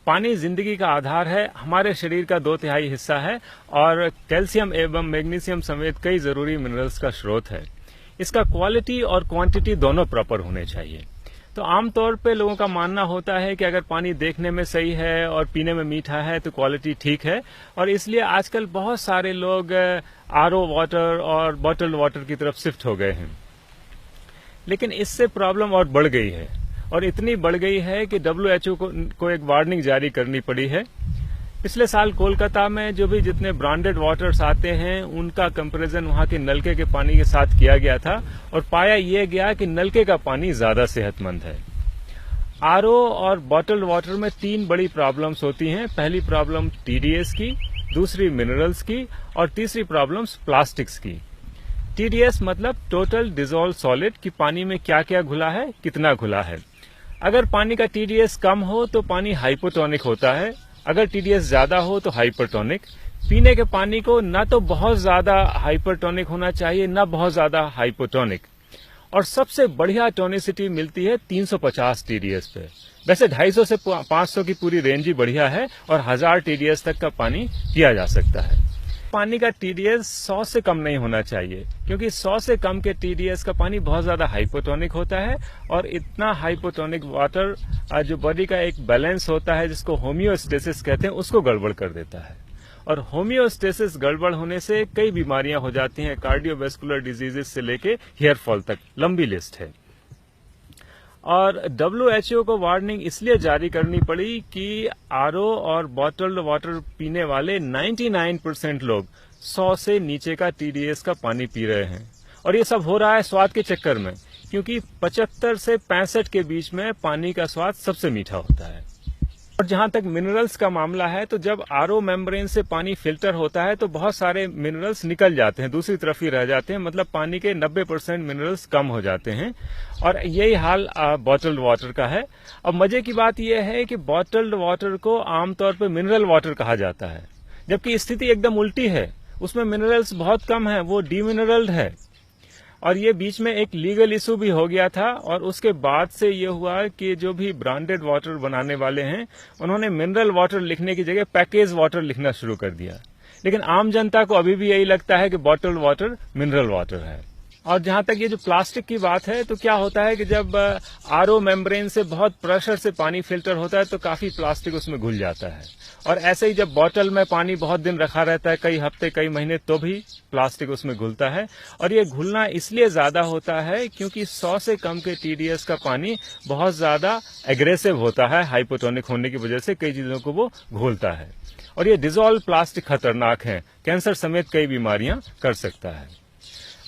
पानी जिंदगी का आधार है, हमारे शरीर का 2/3 हिस्सा है और कैल्शियम एवं मैग्नीशियम समेत कई जरूरी मिनरल्स का स्रोत है। इसका क्वालिटी और क्वांटिटी दोनों प्रॉपर होने चाहिए। तो आमतौर पे लोगों का मानना होता है कि अगर पानी देखने में सही है और पीने में मीठा है तो क्वालिटी ठीक है, और इसलिए आजकल बहुत सारे लोग आरओ वाटर और बॉटल्ड वाटर की तरफ शिफ्ट हो गए हैं। लेकिन इससे प्रॉब्लम और बढ़ गई है, और इतनी बढ़ गई है कि WHO को एक वार्निंग जारी करनी पड़ी है। पिछले साल कोलकाता में जो भी जितने ब्रांडेड वाटर्स आते हैं उनका कंपैरिजन वहां के नलके के पानी के साथ किया गया था, और पाया यह गया कि नलके का पानी ज्यादा सेहतमंद है। आरओ और बॉटल्ड वाटर में 3 बड़ी प्रॉब्लम्स होती हैं। पहली प्रॉब्लम TDS की, दूसरी मिनरल्स की, और तीसरी प्रॉब्लम्स प्लास्टिक्स की। TDS मतलब टोटल डिजोल्व सॉलिड, कि पानी में क्या क्या घुला है, कितना घुला है। अगर पानी का TDS कम हो तो पानी हाइपोटोनिक होता है, अगर TDS ज्यादा हो तो हाइपरटोनिक। पीने के पानी को न तो बहुत ज्यादा हाइपरटोनिक होना चाहिए, न बहुत ज्यादा हाइपोटोनिक, और सबसे बढ़िया टोनिसिटी मिलती है 350 TDS पे। वैसे 250 से 500 की पूरी रेंज ही बढ़िया है, और 1000 TDS तक का पानी पिया जा सकता है। पानी का TDS 100 से कम नहीं होना चाहिए, क्योंकि 100 से कम के TDS का पानी बहुत ज्यादा हाइपोटोनिक होता है, और इतना हाइपोटोनिक वाटर जो बॉडी का एक बैलेंस होता है जिसको होम्योस्टेसिस कहते हैं, उसको गड़बड़ कर देता है। और होम्योस्टेसिस गड़बड़ होने से कई बीमारियां हो जाती हैं, कार्डियोवैस्कुलर डिजीजेस से लेके हेयर फॉल तक, लंबी लिस्ट है। और WHO को वार्निंग इसलिए जारी करनी पड़ी कि आरओ और बॉटल्ड वाटर पीने वाले 99% लोग 100 से नीचे का TDS का पानी पी रहे हैं, और ये सब हो रहा है स्वाद के चक्कर में, क्योंकि 75 से 65 के बीच में पानी का स्वाद सबसे मीठा होता है। और जहां तक मिनरल्स का मामला है, तो जब आरओ मेम्ब्रेन से पानी फिल्टर होता है तो बहुत सारे मिनरल्स निकल जाते हैं, दूसरी तरफ ही रह जाते हैं, मतलब पानी के 90% मिनरल्स कम हो जाते हैं। और यही हाल बॉटल्ड वाटर का है। अब मजे की बात यह है कि बॉटल्ड वाटर को आमतौर पर मिनरल वाटर कहा जाता है, जबकि स्थिति एकदम उल्टी है। उसमें मिनरल्स बहुत कम है, वो डीमिनरल्ड है। और ये बीच में एक लीगल इशू भी हो गया था, और उसके बाद से ये हुआ कि जो भी ब्रांडेड वाटर बनाने वाले हैं उन्होंने मिनरल वाटर लिखने की जगह पैकेज वाटर लिखना शुरू कर दिया। लेकिन आम जनता को अभी भी यही लगता है कि बॉटल्ड वाटर मिनरल वाटर है। और जहां तक ये जो प्लास्टिक की बात है, तो क्या होता है कि जब आरओ मेम्ब्रेन से बहुत प्रेशर से पानी फिल्टर होता है तो काफी प्लास्टिक उसमें घुल जाता है, और ऐसे ही जब बॉटल में पानी बहुत दिन रखा रहता है, कई हफ्ते कई महीने, तो भी प्लास्टिक उसमें घुलता है। और ये घुलना इसलिए ज्यादा होता है क्योंकि 100 से कम के TDS का पानी बहुत ज्यादा एग्रेसिव होता है, हाइपोटोनिक होने की वजह से कई चीजों को वो घोलता है। और ये डिजोल्व प्लास्टिक खतरनाक है, कैंसर समेत कई बीमारियां कर सकता है।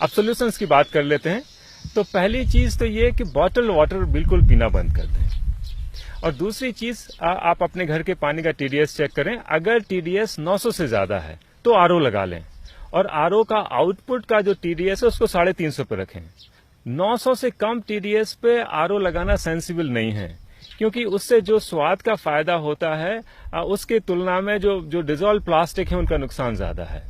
अब सोल्यूशंस की बात कर लेते हैं। तो पहली चीज तो ये कि बॉटल वाटर बिल्कुल पीना बंद कर दें। और दूसरी चीज, आप अपने घर के पानी का TDS चेक करें। अगर TDS 900 से ज्यादा है तो आरओ लगा लें, और आरओ का आउटपुट का जो TDS है उसको 350 पे रखें। 900 से कम TDS पे आरओ लगाना सेंसिबल नहीं है, क्योंकि उससे जो स्वाद का फायदा होता है उसके तुलना में जो डिजोल्व प्लास्टिक है उनका नुकसान ज्यादा है।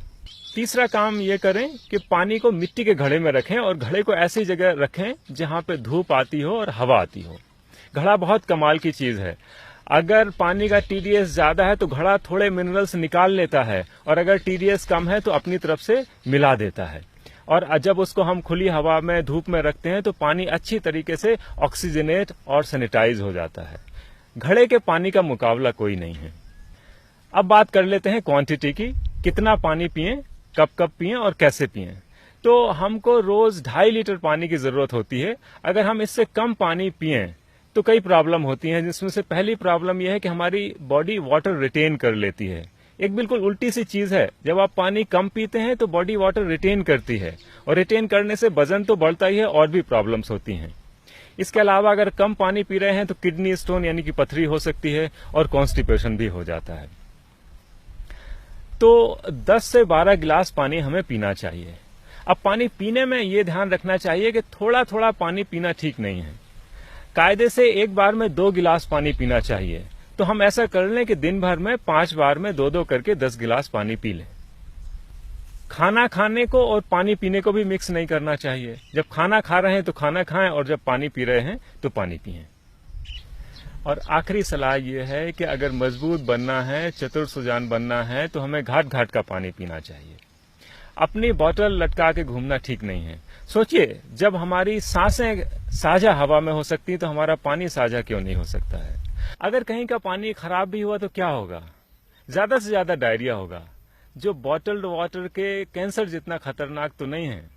तीसरा काम ये करें कि पानी को मिट्टी के घड़े में रखें, और घड़े को ऐसी जगह रखें जहां पे धूप आती हो और हवा आती हो। घड़ा बहुत कमाल की चीज है। अगर पानी का TDS ज्यादा है तो घड़ा थोड़े मिनरल्स निकाल लेता है, और अगर TDS कम है तो अपनी तरफ से मिला देता है। और जब उसको हम खुली हवा में धूप में रखते हैं तो पानी अच्छी तरीके से ऑक्सीजनेट और सैनिटाइज हो जाता है। घड़े के पानी का मुकाबला कोई नहीं है। अब बात कर लेते हैं क्वांटिटी की, कितना पानी पिएं, कब कब पिएं और कैसे पिएं। तो हमको रोज 2.5 लीटर पानी की जरूरत होती है। अगर हम इससे कम पानी पिएं तो कई प्रॉब्लम होती हैं, जिसमें से पहली प्रॉब्लम यह है कि हमारी बॉडी वाटर रिटेन कर लेती है। एक बिल्कुल उल्टी सी चीज है, जब आप पानी कम पीते हैं तो बॉडी वाटर रिटेन करती है, और रिटेन करने से वजन तो बढ़ता ही है, और भी प्रॉब्लम्स होती हैं। इसके अलावा अगर कम पानी पी रहे हैं तो किडनी स्टोन यानी कि पथरी हो सकती है, और कॉन्स्टिपेशन भी हो जाता है। तो 10 से 12 गिलास पानी हमें पीना चाहिए। अब पानी पीने में ये ध्यान रखना चाहिए कि थोड़ा थोड़ा पानी पीना ठीक नहीं है। कायदे से एक बार में 2 गिलास पानी पीना चाहिए। तो हम ऐसा कर लें कि दिन भर में 5 बार में 2-2 करके 10 गिलास पानी पी लें। खाना खाने को और पानी पीने को भी मिक्स नहीं करना चाहिए। जब खाना खा रहे हैं तो खाना खाएं, और जब पानी पी रहे हैं तो पानी पिएं। और आखिरी सलाह ये है कि अगर मजबूत बनना है, चतुर सुजान बनना है, तो हमें घाट घाट का पानी पीना चाहिए। अपनी बोतल लटका के घूमना ठीक नहीं है। सोचिए, जब हमारी सांसें साझा हवा में हो सकती तो हमारा पानी साझा क्यों नहीं हो सकता है। अगर कहीं का पानी खराब भी हुआ तो क्या होगा? ज्यादा से ज्यादा डायरिया होगा, जो बॉटल्ड वाटर के कैंसर जितना खतरनाक तो नहीं है।